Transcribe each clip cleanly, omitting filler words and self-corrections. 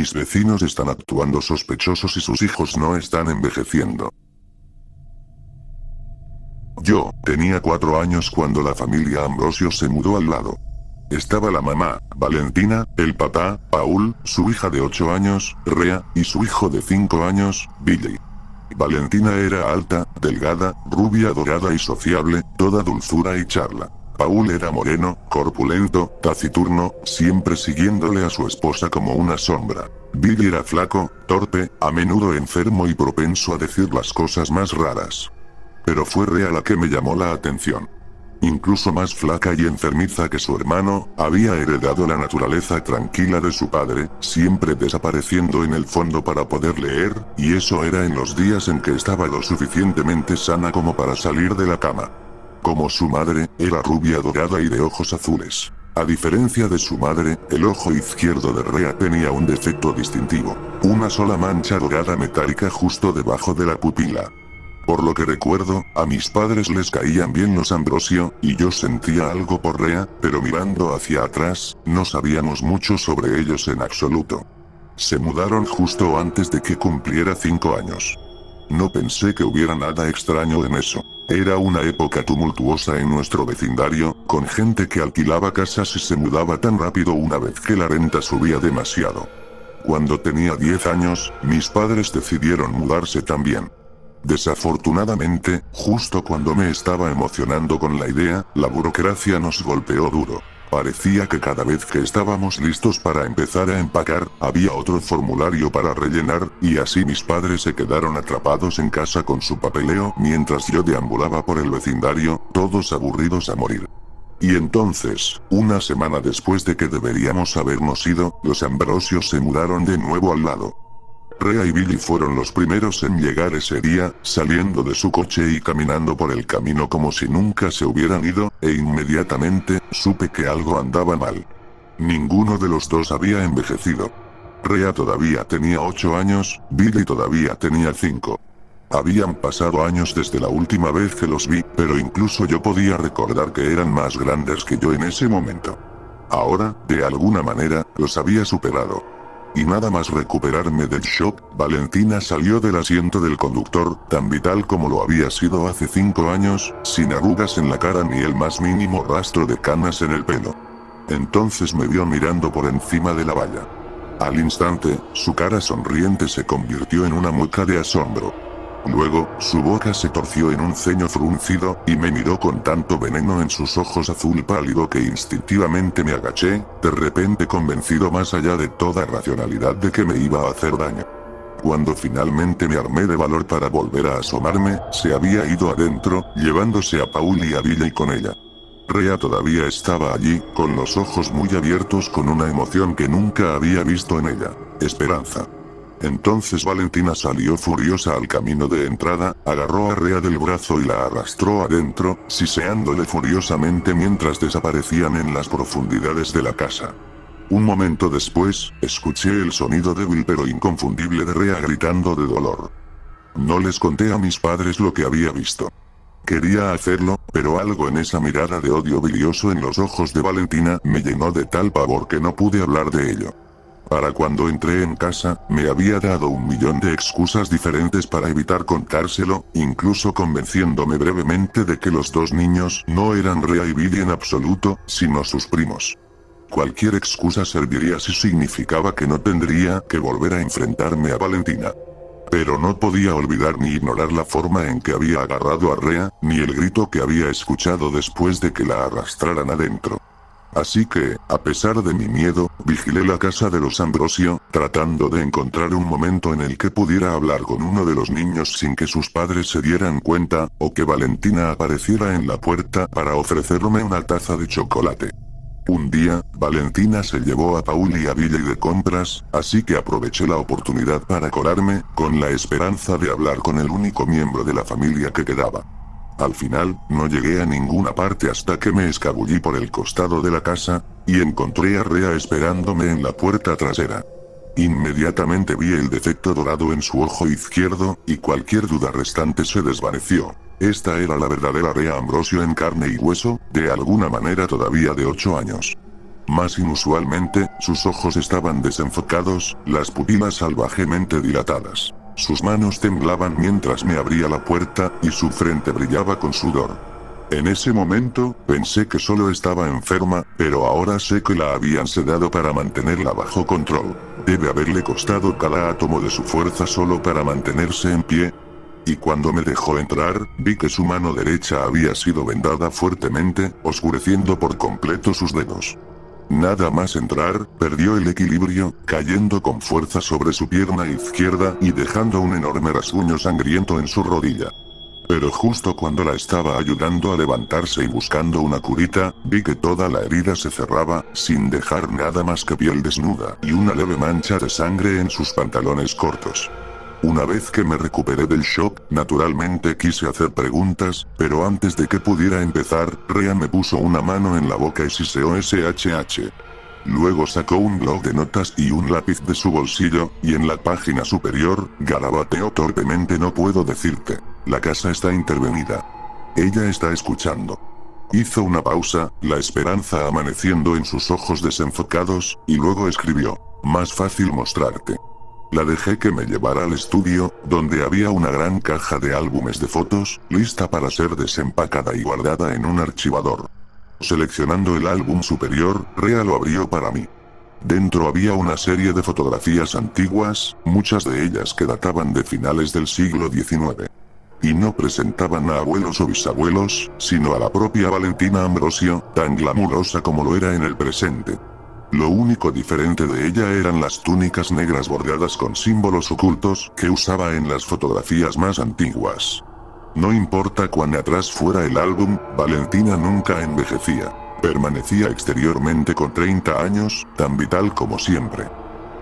Mis vecinos están actuando sospechosos y sus hijos no están envejeciendo. Yo tenía 4 años cuando la familia Ambrosio se mudó al lado. Estaba la mamá, Valentina, el papá, Paul, su hija de 8 años, Rea, y su hijo de 5 años, Billy. Valentina era alta, delgada, rubia dorada y sociable, toda dulzura y charla. Paul era moreno, corpulento, taciturno, siempre siguiéndole a su esposa como una sombra. Billy era flaco, torpe, a menudo enfermo y propenso a decir las cosas más raras. Pero fue Rea la que me llamó la atención. Incluso más flaca y enfermiza que su hermano, había heredado la naturaleza tranquila de su padre, siempre desapareciendo en el fondo para poder leer, y eso era en los días en que estaba lo suficientemente sana como para salir de la cama. Como su madre, era rubia dorada y de ojos azules. A diferencia de su madre, el ojo izquierdo de Rea tenía un defecto distintivo, una sola mancha dorada metálica justo debajo de la pupila. Por lo que recuerdo, a mis padres les caían bien los Ambrosio, y yo sentía algo por Rea, pero mirando hacia atrás, no sabíamos mucho sobre ellos en absoluto. Se mudaron justo antes de que cumpliera 5 años. No pensé que hubiera nada extraño en eso. Era una época tumultuosa en nuestro vecindario, con gente que alquilaba casas y se mudaba tan rápido una vez que la renta subía demasiado. Cuando tenía 10 años, mis padres decidieron mudarse también. Desafortunadamente, justo cuando me estaba emocionando con la idea, la burocracia nos golpeó duro. Parecía que cada vez que estábamos listos para empezar a empacar, había otro formulario para rellenar, y así mis padres se quedaron atrapados en casa con su papeleo mientras yo deambulaba por el vecindario, todos aburridos a morir. Y entonces, una semana después de que deberíamos habernos ido, los Ambrosios se mudaron de nuevo al lado. Rea y Billy fueron los primeros en llegar ese día, saliendo de su coche y caminando por el camino como si nunca se hubieran ido, e inmediatamente, supe que algo andaba mal. Ninguno de los dos había envejecido. Rea todavía tenía 8 años, Billy todavía tenía 5. Habían pasado años desde la última vez que los vi, pero incluso yo podía recordar que eran más grandes que yo en ese momento. Ahora, de alguna manera, los había superado. Y nada más recuperarme del shock, Valentina salió del asiento del conductor, tan vital como lo había sido hace 5 años, sin arrugas en la cara ni el más mínimo rastro de canas en el pelo. Entonces me vio mirando por encima de la valla. Al instante, su cara sonriente se convirtió en una mueca de asombro. Luego, su boca se torció en un ceño fruncido, y me miró con tanto veneno en sus ojos azul pálido que instintivamente me agaché, de repente convencido más allá de toda racionalidad de que me iba a hacer daño. Cuando finalmente me armé de valor para volver a asomarme, se había ido adentro, llevándose a Paul y a Billy con ella. Rea todavía estaba allí, con los ojos muy abiertos con una emoción que nunca había visto en ella: esperanza. Entonces Valentina salió furiosa al camino de entrada, agarró a Rea del brazo y la arrastró adentro, siseándole furiosamente mientras desaparecían en las profundidades de la casa. Un momento después, escuché el sonido débil pero inconfundible de Rea gritando de dolor. No les conté a mis padres lo que había visto. Quería hacerlo, pero algo en esa mirada de odio bilioso en los ojos de Valentina me llenó de tal pavor que no pude hablar de ello. Para cuando entré en casa, me había dado 1.000.000 de excusas diferentes para evitar contárselo, incluso convenciéndome brevemente de que los dos niños no eran Rea y Billy en absoluto, sino sus primos. Cualquier excusa serviría si significaba que no tendría que volver a enfrentarme a Valentina. Pero no podía olvidar ni ignorar la forma en que había agarrado a Rea, ni el grito que había escuchado después de que la arrastraran adentro. Así que, a pesar de mi miedo, vigilé la casa de los Ambrosio, tratando de encontrar un momento en el que pudiera hablar con uno de los niños sin que sus padres se dieran cuenta, o que Valentina apareciera en la puerta para ofrecerme una taza de chocolate. Un día, Valentina se llevó a Paul y a Billy de compras, así que aproveché la oportunidad para colarme, con la esperanza de hablar con el único miembro de la familia que quedaba. Al final, no llegué a ninguna parte hasta que me escabullí por el costado de la casa, y encontré a Rea esperándome en la puerta trasera. Inmediatamente vi el defecto dorado en su ojo izquierdo, y cualquier duda restante se desvaneció. Esta era la verdadera Rea Ambrosio en carne y hueso, de alguna manera todavía de 8 años. Más inusualmente, sus ojos estaban desenfocados, las pupilas salvajemente dilatadas. Sus manos temblaban mientras me abría la puerta, y su frente brillaba con sudor. En ese momento, pensé que solo estaba enferma, pero ahora sé que la habían sedado para mantenerla bajo control. Debe haberle costado cada átomo de su fuerza solo para mantenerse en pie. Y cuando me dejó entrar, vi que su mano derecha había sido vendada fuertemente, oscureciendo por completo sus dedos. Nada más entrar, perdió el equilibrio, cayendo con fuerza sobre su pierna izquierda y dejando un enorme rasguño sangriento en su rodilla. Pero justo cuando la estaba ayudando a levantarse y buscando una curita, vi que toda la herida se cerraba, sin dejar nada más que piel desnuda y una leve mancha de sangre en sus pantalones cortos. Una vez que me recuperé del shock, naturalmente quise hacer preguntas, pero antes de que pudiera empezar, Rhea me puso una mano en la boca y siseó SHH. Luego sacó un bloc de notas y un lápiz de su bolsillo, y en la página superior, garabateó torpemente: no puedo decirte. La casa está intervenida. Ella está escuchando. Hizo una pausa, la esperanza amaneciendo en sus ojos desenfocados, y luego escribió: más fácil mostrarte. La dejé que me llevara al estudio, donde había una gran caja de álbumes de fotos, lista para ser desempacada y guardada en un archivador. Seleccionando el álbum superior, Rhea lo abrió para mí. Dentro había una serie de fotografías antiguas, muchas de ellas que databan de finales del siglo XIX. Y no presentaban a abuelos o bisabuelos, sino a la propia Valentina Ambrosio, tan glamurosa como lo era en el presente. Lo único diferente de ella eran las túnicas negras bordeadas con símbolos ocultos que usaba en las fotografías más antiguas. No importa cuán atrás fuera el álbum, Valentina nunca envejecía. Permanecía exteriormente con 30 años, tan vital como siempre.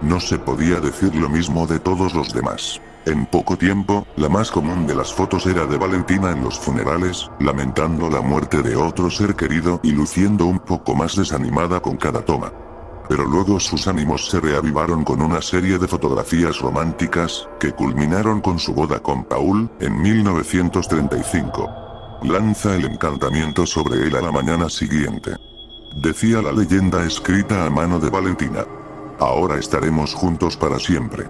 No se podía decir lo mismo de todos los demás. En poco tiempo, la más común de las fotos era de Valentina en los funerales, lamentando la muerte de otro ser querido y luciendo un poco más desanimada con cada toma. Pero luego sus ánimos se reavivaron con una serie de fotografías románticas, que culminaron con su boda con Paul, en 1935. Lanza el encantamiento sobre él a la mañana siguiente. Decía la leyenda escrita a mano de Valentina. Ahora estaremos juntos para siempre.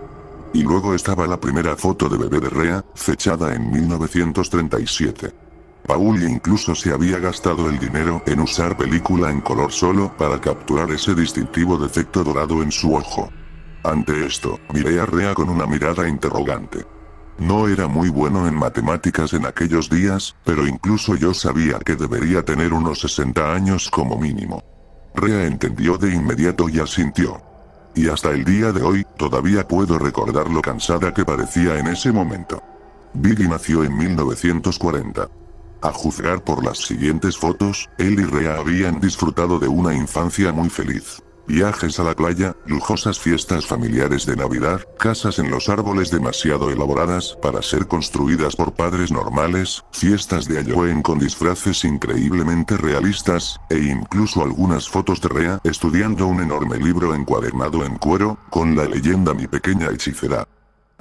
Y luego estaba la primera foto de bebé de Rhea, fechada en 1937. Paul incluso se había gastado el dinero en usar película en color solo para capturar ese distintivo defecto dorado en su ojo. Ante esto, miré a Rhea con una mirada interrogante. No era muy bueno en matemáticas en aquellos días, pero incluso yo sabía que debería tener unos 60 años como mínimo. Rhea entendió de inmediato y asintió. Y hasta el día de hoy, todavía puedo recordar lo cansada que parecía en ese momento. Billy nació en 1940. A juzgar por las siguientes fotos, él y Rhea habían disfrutado de una infancia muy feliz. Viajes a la playa, lujosas fiestas familiares de Navidad, casas en los árboles demasiado elaboradas para ser construidas por padres normales, fiestas de Halloween con disfraces increíblemente realistas, e incluso algunas fotos de Rhea estudiando un enorme libro encuadernado en cuero, con la leyenda Mi pequeña hechicera.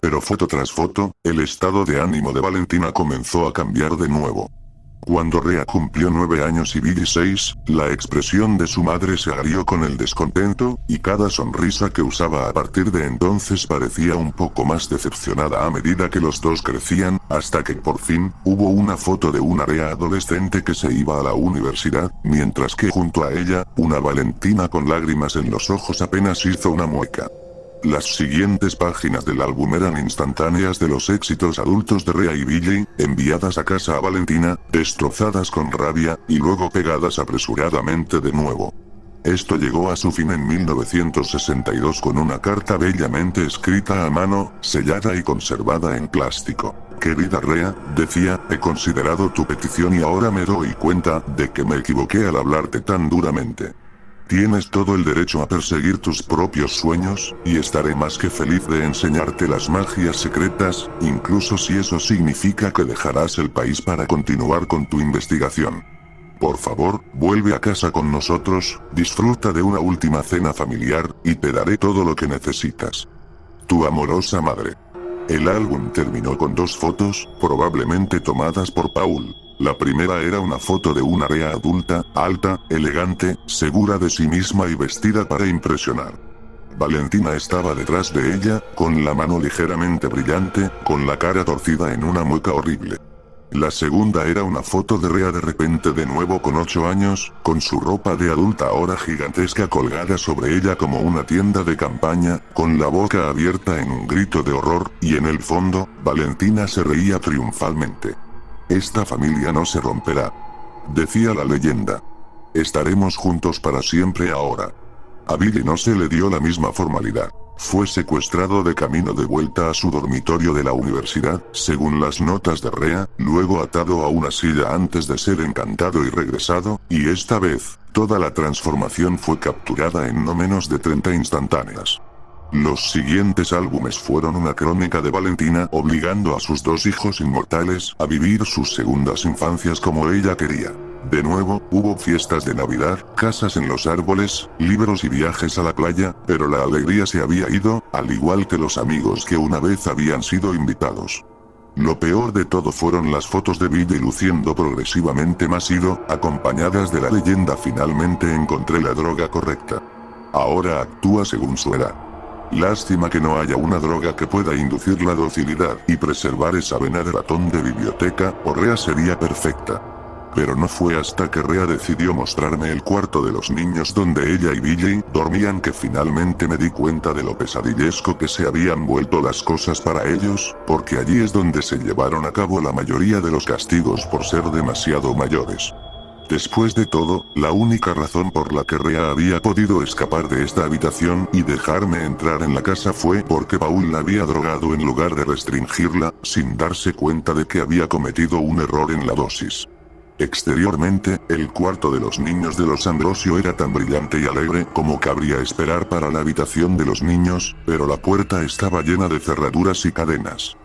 Pero foto tras foto, el estado de ánimo de Valentina comenzó a cambiar de nuevo. Cuando Rhea cumplió 9 años y Billy 6, la expresión de su madre se agrió con el descontento, y cada sonrisa que usaba a partir de entonces parecía un poco más decepcionada a medida que los dos crecían, hasta que por fin, hubo una foto de una Rhea adolescente que se iba a la universidad, mientras que junto a ella, una Valentina con lágrimas en los ojos apenas hizo una mueca. Las siguientes páginas del álbum eran instantáneas de los éxitos adultos de Rhea y Billy, enviadas a casa a Valentina, destrozadas con rabia, y luego pegadas apresuradamente de nuevo. Esto llegó a su fin en 1962 con una carta bellamente escrita a mano, sellada y conservada en plástico. Querida Rhea, decía, he considerado tu petición y ahora me doy cuenta de que me equivoqué al hablarte tan duramente. Tienes todo el derecho a perseguir tus propios sueños, y estaré más que feliz de enseñarte las magias secretas, incluso si eso significa que dejarás el país para continuar con tu investigación. Por favor, vuelve a casa con nosotros, disfruta de una última cena familiar, y te daré todo lo que necesitas. Tu amorosa madre. El álbum terminó con 2 fotos, probablemente tomadas por Paul. La primera era una foto de una Rea adulta, alta, elegante, segura de sí misma y vestida para impresionar. Valentina estaba detrás de ella, con la mano ligeramente brillante, con la cara torcida en una mueca horrible. La segunda era una foto de Rea de repente de nuevo con 8 años, con su ropa de adulta ahora gigantesca colgada sobre ella como una tienda de campaña, con la boca abierta en un grito de horror, y en el fondo, Valentina se reía triunfalmente. Esta familia no se romperá. Decía la leyenda. Estaremos juntos para siempre ahora. A Billy no se le dio la misma formalidad. Fue secuestrado de camino de vuelta a su dormitorio de la universidad, según las notas de Rea, luego atado a una silla antes de ser encantado y regresado, y esta vez, toda la transformación fue capturada en no menos de 30 instantáneas. Los siguientes álbumes fueron una crónica de Valentina obligando a sus 2 hijos inmortales a vivir sus segundas infancias como ella quería. De nuevo, hubo fiestas de Navidad, casas en los árboles, libros y viajes a la playa, pero la alegría se había ido, al igual que los amigos que una vez habían sido invitados. Lo peor de todo fueron las fotos de Billy luciendo progresivamente más ido, acompañadas de la leyenda finalmente encontré la droga correcta. Ahora actúa según su edad. Lástima que no haya una droga que pueda inducir la docilidad y preservar esa vena de ratón de biblioteca, o Rea sería perfecta. Pero no fue hasta que Rea decidió mostrarme el cuarto de los niños donde ella y Billy dormían que finalmente me di cuenta de lo pesadillesco que se habían vuelto las cosas para ellos, porque allí es donde se llevaron a cabo la mayoría de los castigos por ser demasiado mayores. Después de todo, la única razón por la que Rea había podido escapar de esta habitación y dejarme entrar en la casa fue porque Paul la había drogado en lugar de restringirla, sin darse cuenta de que había cometido un error en la dosis. Exteriormente, el cuarto de los niños de los Ambrosio era tan brillante y alegre como cabría esperar para la habitación de los niños, pero la puerta estaba llena de cerraduras y cadenas.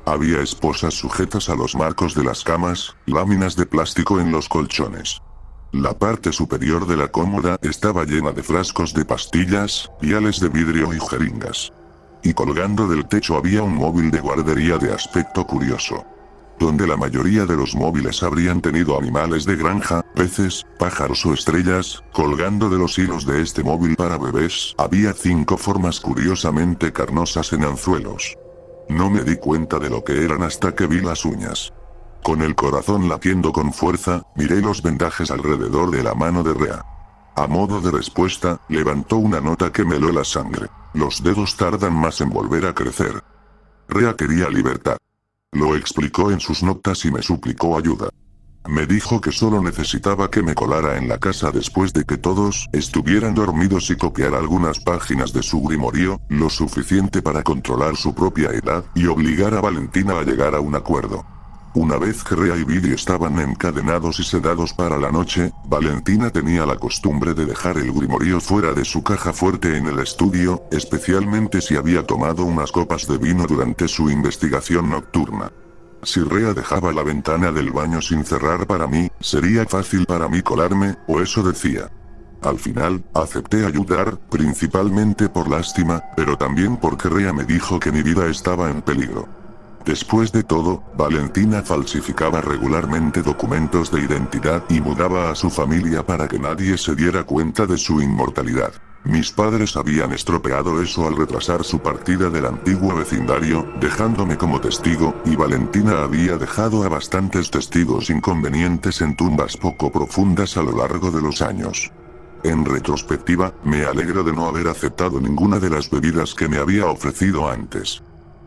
Había esposas sujetas a los marcos de las camas, láminas de plástico en los colchones. La parte superior de la cómoda estaba llena de frascos de pastillas, viales de vidrio y jeringas. Y colgando del techo había un móvil de guardería de aspecto curioso. Donde la mayoría de los móviles habrían tenido animales de granja, peces, pájaros o estrellas, colgando de los hilos de este móvil para bebés, había 5 formas curiosamente carnosas en anzuelos. No me di cuenta de lo que eran hasta que vi las uñas. Con el corazón latiendo con fuerza, miré los vendajes alrededor de la mano de Rea. A modo de respuesta, levantó una nota que me heló la sangre. Los dedos tardan más en volver a crecer. Rea quería libertad. Lo explicó en sus notas y me suplicó ayuda. Me dijo que solo necesitaba que me colara en la casa después de que todos estuvieran dormidos y copiar algunas páginas de su grimorio, lo suficiente para controlar su propia edad y obligar a Valentina a llegar a un acuerdo. Una vez que Rea y Billy estaban encadenados y sedados para la noche, Valentina tenía la costumbre de dejar el grimorio fuera de su caja fuerte en el estudio, especialmente si había tomado unas copas de vino durante su investigación nocturna. Si Rea dejaba la ventana del baño sin cerrar para mí, sería fácil para mí colarme, o eso decía. Al final, acepté ayudar, principalmente por lástima, pero también porque Rea me dijo que mi vida estaba en peligro. Después de todo, Valentina falsificaba regularmente documentos de identidad y mudaba a su familia para que nadie se diera cuenta de su inmortalidad. Mis padres habían estropeado eso al retrasar su partida del antiguo vecindario, dejándome como testigo, y Valentina había dejado a bastantes testigos inconvenientes en tumbas poco profundas a lo largo de los años. En retrospectiva, me alegro de no haber aceptado ninguna de las bebidas que me había ofrecido antes.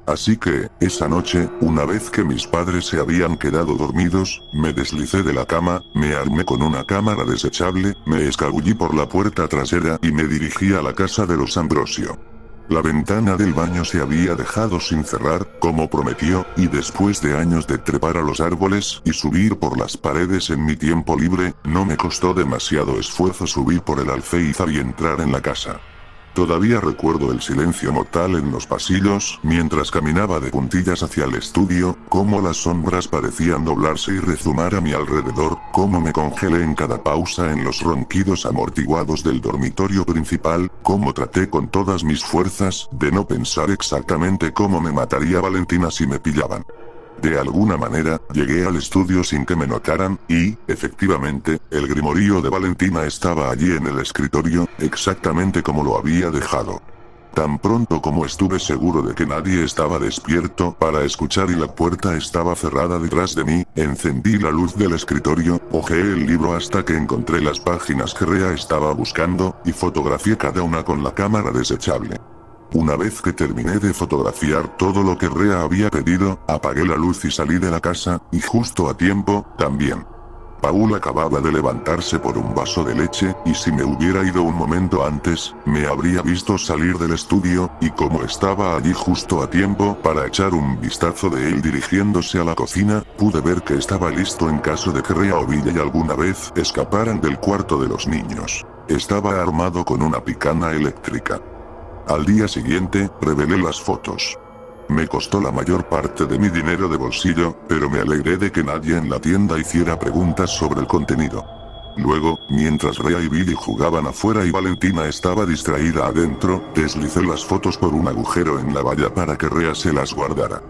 Así que, esa noche, una vez que mis padres se habían quedado dormidos, me deslicé de la cama, me armé con una cámara desechable, me escabullí por la puerta trasera y me dirigí a la casa de los Ambrosio. La ventana del baño se había dejado sin cerrar, como prometió, y después de años de trepar a los árboles y subir por las paredes en mi tiempo libre, no me costó demasiado esfuerzo subir por el alféizar y entrar en la casa. Todavía recuerdo el silencio mortal en los pasillos, mientras caminaba de puntillas hacia el estudio, cómo las sombras parecían doblarse y rezumar a mi alrededor, cómo me congelé en cada pausa en los ronquidos amortiguados del dormitorio principal, cómo traté con todas mis fuerzas de no pensar exactamente cómo me mataría Valentina si me pillaban. De alguna manera, llegué al estudio sin que me notaran, y, efectivamente, el grimorío de Valentina estaba allí en el escritorio, exactamente como lo había dejado. Tan pronto como estuve seguro de que nadie estaba despierto para escuchar y la puerta estaba cerrada detrás de mí, encendí la luz del escritorio, hojeé el libro hasta que encontré las páginas que Rea estaba buscando, y fotografié cada una con la cámara desechable. Una vez que terminé de fotografiar todo lo que Rea había pedido, apagué la luz y salí de la casa, y justo a tiempo, también. Paul acababa de levantarse por un vaso de leche, y si me hubiera ido un momento antes, me habría visto salir del estudio, y como estaba allí justo a tiempo para echar un vistazo de él dirigiéndose a la cocina, pude ver que estaba listo en caso de que Rea o Villa alguna vez escaparan del cuarto de los niños. Estaba armado con una picana eléctrica. Al día siguiente, revelé las fotos. Me costó la mayor parte de mi dinero de bolsillo, pero me alegré de que nadie en la tienda hiciera preguntas sobre el contenido. Luego, mientras Rea y Billy jugaban afuera y Valentina estaba distraída adentro, deslicé las fotos por un agujero en la valla para que Rea se las guardara.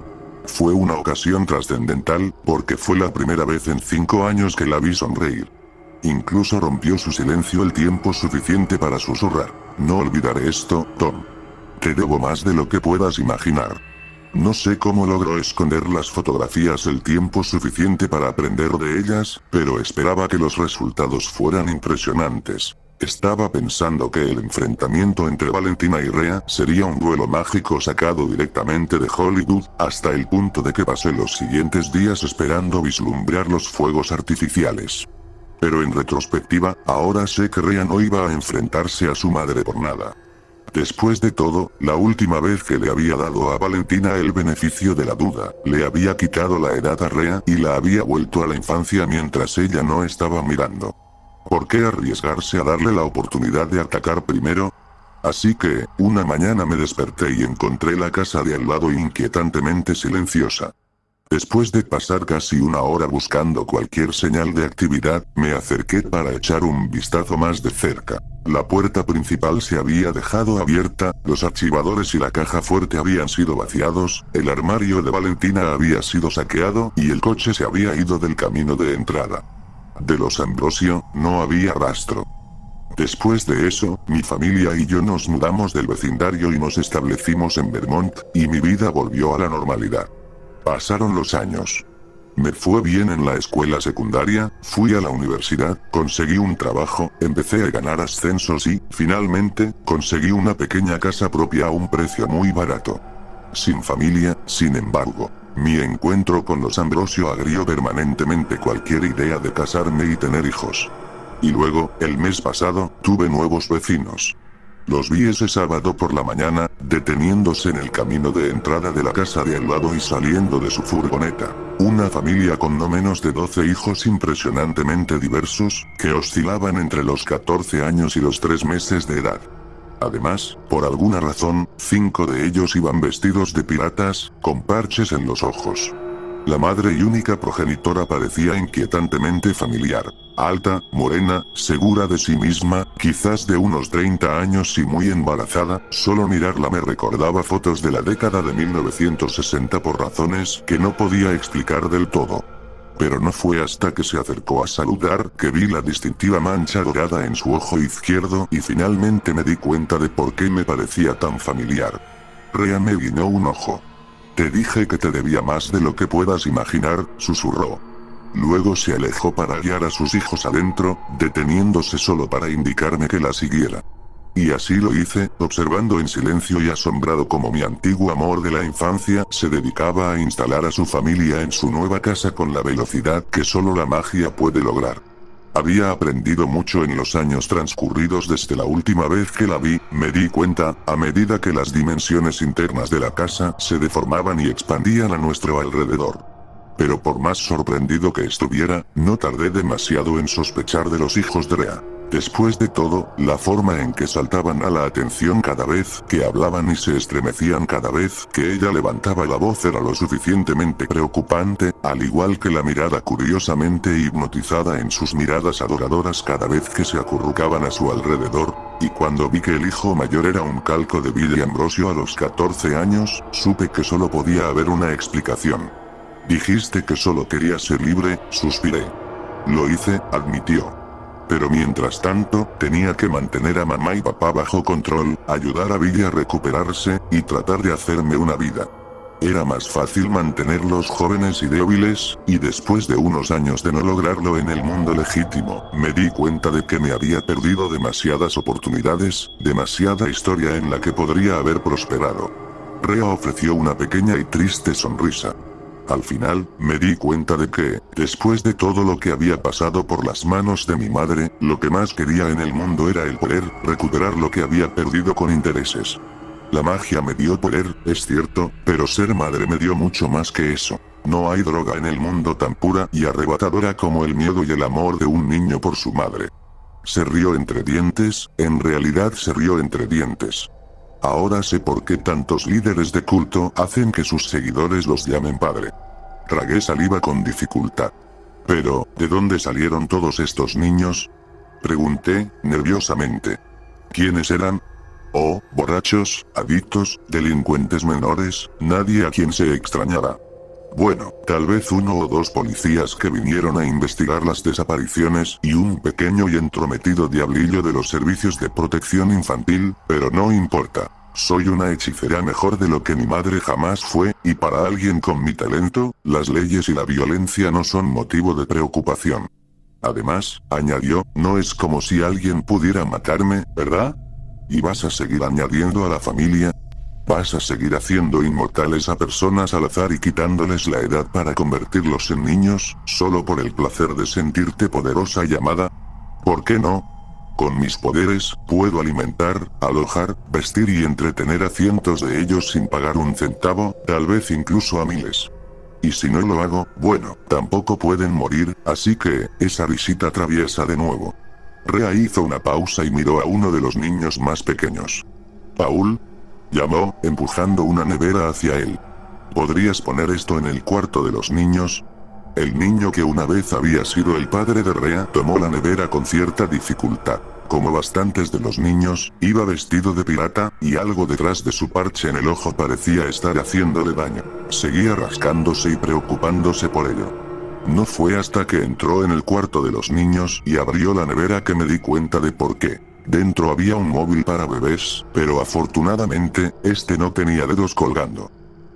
Fue una ocasión trascendental, porque fue la primera vez en 5 años que la vi sonreír. Incluso rompió su silencio el tiempo suficiente para susurrar: "No olvidaré esto, Tom. Te debo más de lo que puedas imaginar". No sé cómo logró esconder las fotografías el tiempo suficiente para aprender de ellas, pero esperaba que los resultados fueran impresionantes. Estaba pensando que el enfrentamiento entre Valentina y Rea sería un duelo mágico sacado directamente de Hollywood, hasta el punto de que pasé los siguientes días esperando vislumbrar los fuegos artificiales. Pero en retrospectiva, ahora sé que Rea no iba a enfrentarse a su madre por nada. Después de todo, la última vez que le había dado a Valentina el beneficio de la duda, le había quitado la edad a Rea y la había vuelto a la infancia mientras ella no estaba mirando. ¿Por qué arriesgarse a darle la oportunidad de atacar primero? Así que, una mañana me desperté y encontré la casa de al lado inquietantemente silenciosa. Después de pasar casi una hora buscando cualquier señal de actividad, me acerqué para echar un vistazo más de cerca. La puerta principal se había dejado abierta, los archivadores y la caja fuerte habían sido vaciados, el armario de Valentina había sido saqueado y el coche se había ido del camino de entrada. De los Ambrosio, no había rastro. Después de eso, mi familia y yo nos mudamos del vecindario y nos establecimos en Vermont, y mi vida volvió a la normalidad. Pasaron los años. Me fue bien en la escuela secundaria, fui a la universidad, conseguí un trabajo, empecé a ganar ascensos y, finalmente, conseguí una pequeña casa propia a un precio muy barato. Sin familia, sin embargo, mi encuentro con los Ambrosio agrió permanentemente cualquier idea de casarme y tener hijos. Y luego, el mes pasado, tuve nuevos vecinos. Los vi ese sábado por la mañana, deteniéndose en el camino de entrada de la casa de al lado y saliendo de su furgoneta. Una familia con no menos de 12 hijos impresionantemente diversos, que oscilaban entre los 14 años y los 3 meses de edad. Además, por alguna razón, 5 de ellos iban vestidos de piratas, con parches en los ojos. La madre y única progenitora parecía inquietantemente familiar. Alta, morena, segura de sí misma, quizás de unos 30 años y muy embarazada, solo mirarla me recordaba fotos de la década de 1960 por razones que no podía explicar del todo. Pero no fue hasta que se acercó a saludar que vi la distintiva mancha dorada en su ojo izquierdo y finalmente me di cuenta de por qué me parecía tan familiar. Rea me guiñó un ojo. «Te dije que te debía más de lo que puedas imaginar», susurró. Luego se alejó para guiar a sus hijos adentro, deteniéndose solo para indicarme que la siguiera. Y así lo hice, observando en silencio y asombrado cómo mi antiguo amor de la infancia se dedicaba a instalar a su familia en su nueva casa con la velocidad que solo la magia puede lograr. Había aprendido mucho en los años transcurridos desde la última vez que la vi, me di cuenta, a medida que las dimensiones internas de la casa se deformaban y expandían a nuestro alrededor. Pero por más sorprendido que estuviera, no tardé demasiado en sospechar de los hijos de Rea. Después de todo, la forma en que saltaban a la atención cada vez que hablaban y se estremecían cada vez que ella levantaba la voz era lo suficientemente preocupante, al igual que la mirada curiosamente hipnotizada en sus miradas adoradoras cada vez que se acurrucaban a su alrededor, y cuando vi que el hijo mayor era un calco de Billy Ambrosio a los 14 años, supe que solo podía haber una explicación. Dijiste que solo querías ser libre, suspiré. Lo hice, admitió. Pero mientras tanto, tenía que mantener a mamá y papá bajo control, ayudar a Billy a recuperarse, y tratar de hacerme una vida. Era más fácil mantenerlos jóvenes y débiles, y después de unos años de no lograrlo en el mundo legítimo, me di cuenta de que me había perdido demasiadas oportunidades, demasiada historia en la que podría haber prosperado. Rhea ofreció una pequeña y triste sonrisa. Al final, me di cuenta de que, después de todo lo que había pasado por las manos de mi madre, lo que más quería en el mundo era el poder recuperar lo que había perdido con intereses. La magia me dio poder, es cierto, pero ser madre me dio mucho más que eso. No hay droga en el mundo tan pura y arrebatadora como el miedo y el amor de un niño por su madre. Se rió entre dientes, en realidad se rió entre dientes. Ahora sé por qué tantos líderes de culto hacen que sus seguidores los llamen padre. Tragué saliva con dificultad. Pero, ¿de dónde salieron todos estos niños? Pregunté, nerviosamente. ¿Quiénes eran? Oh, borrachos, adictos, delincuentes menores, nadie a quien se extrañara. Bueno, tal vez uno o dos policías que vinieron a investigar las desapariciones y un pequeño y entrometido diablillo de los servicios de protección infantil, pero no importa. Soy una hechicera mejor de lo que mi madre jamás fue, y para alguien con mi talento, las leyes y la violencia no son motivo de preocupación. Además, añadió, no es como si alguien pudiera matarme, ¿verdad? ¿Y vas a seguir añadiendo a la familia? ¿Vas a seguir haciendo inmortales a personas al azar y quitándoles la edad para convertirlos en niños, solo por el placer de sentirte poderosa y amada? ¿Por qué no? Con mis poderes, puedo alimentar, alojar, vestir y entretener a cientos de ellos sin pagar un centavo, tal vez incluso a miles. Y si no lo hago, bueno, tampoco pueden morir, así que, esa risita traviesa de nuevo. Rhea hizo una pausa y miró a uno de los niños más pequeños. Paul, llamó, empujando una nevera hacia él. ¿Podrías poner esto en el cuarto de los niños? El niño que una vez había sido el padre de Rhea tomó la nevera con cierta dificultad. Como bastantes de los niños, iba vestido de pirata, y algo detrás de su parche en el ojo parecía estar haciéndole daño. Seguía rascándose y preocupándose por ello. No fue hasta que entró en el cuarto de los niños y abrió la nevera que me di cuenta de por qué. Dentro había un móvil para bebés, pero afortunadamente, este no tenía dedos colgando.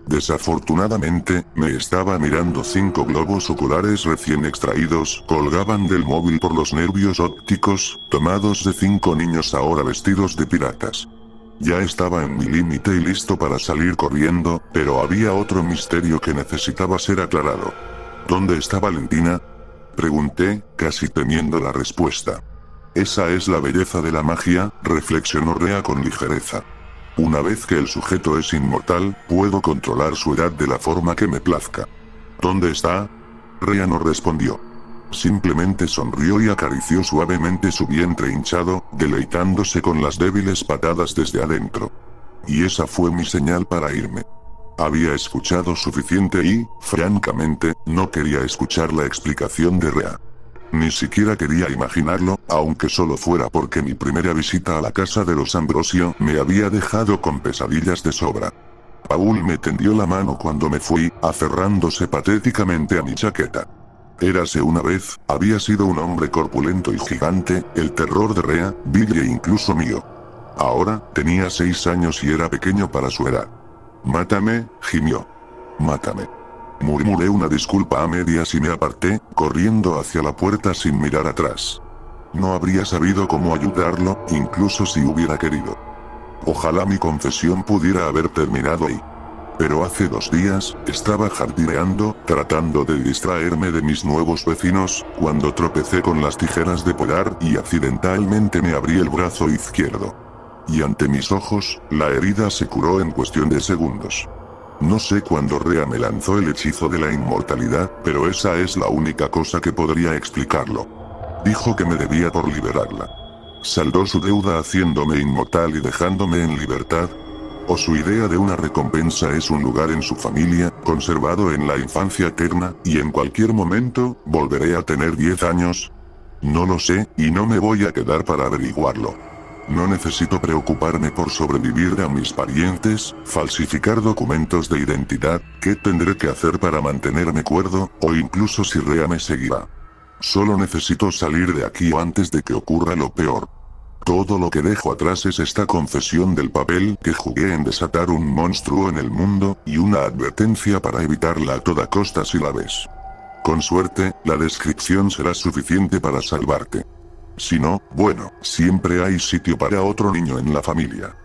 Desafortunadamente, me estaba mirando 5 globos oculares recién extraídos, colgaban del móvil por los nervios ópticos, tomados de 5 niños ahora vestidos de piratas. Ya estaba en mi límite y listo para salir corriendo, pero había otro misterio que necesitaba ser aclarado. ¿Dónde está Valentina? Pregunté, casi temiendo la respuesta. Esa es la belleza de la magia, reflexionó Rhea con ligereza. Una vez que el sujeto es inmortal, puedo controlar su edad de la forma que me plazca. ¿Dónde está? Rhea no respondió. Simplemente sonrió y acarició suavemente su vientre hinchado, deleitándose con las débiles patadas desde adentro. Y esa fue mi señal para irme. Había escuchado suficiente y, francamente, no quería escuchar la explicación de Rhea. Ni siquiera quería imaginarlo, aunque solo fuera porque mi primera visita a la casa de los Ambrosio me había dejado con pesadillas de sobra. Paul me tendió la mano cuando me fui, aferrándose patéticamente a mi chaqueta. Érase una vez, había sido un hombre corpulento y gigante, el terror de Rhea, Billy e incluso mío. Ahora, tenía 6 años y era pequeño para su edad. Mátame, gimió. Mátame. Murmuré una disculpa a medias y me aparté, corriendo hacia la puerta sin mirar atrás. No habría sabido cómo ayudarlo, incluso si hubiera querido. Ojalá mi confesión pudiera haber terminado ahí. Pero hace 2 días, estaba jardineando, tratando de distraerme de mis nuevos vecinos, cuando tropecé con las tijeras de podar y accidentalmente me abrí el brazo izquierdo. Y ante mis ojos, la herida se curó en cuestión de segundos. No sé cuándo Rhea me lanzó el hechizo de la inmortalidad, pero esa es la única cosa que podría explicarlo. Dijo que me debía por liberarla. ¿Saldó su deuda haciéndome inmortal y dejándome en libertad? ¿O su idea de una recompensa es un lugar en su familia, conservado en la infancia eterna, y en cualquier momento, volveré a tener 10 años? No lo sé, y no me voy a quedar para averiguarlo. No necesito preocuparme por sobrevivir a mis parientes, falsificar documentos de identidad, ¿qué tendré que hacer para mantenerme cuerdo, o incluso si Rea me seguirá? Solo necesito salir de aquí antes de que ocurra lo peor. Todo lo que dejo atrás es esta confesión del papel que jugué en desatar un monstruo en el mundo, y una advertencia para evitarla a toda costa si la ves. Con suerte, la descripción será suficiente para salvarte. Si no, bueno, siempre hay sitio para otro niño en la familia.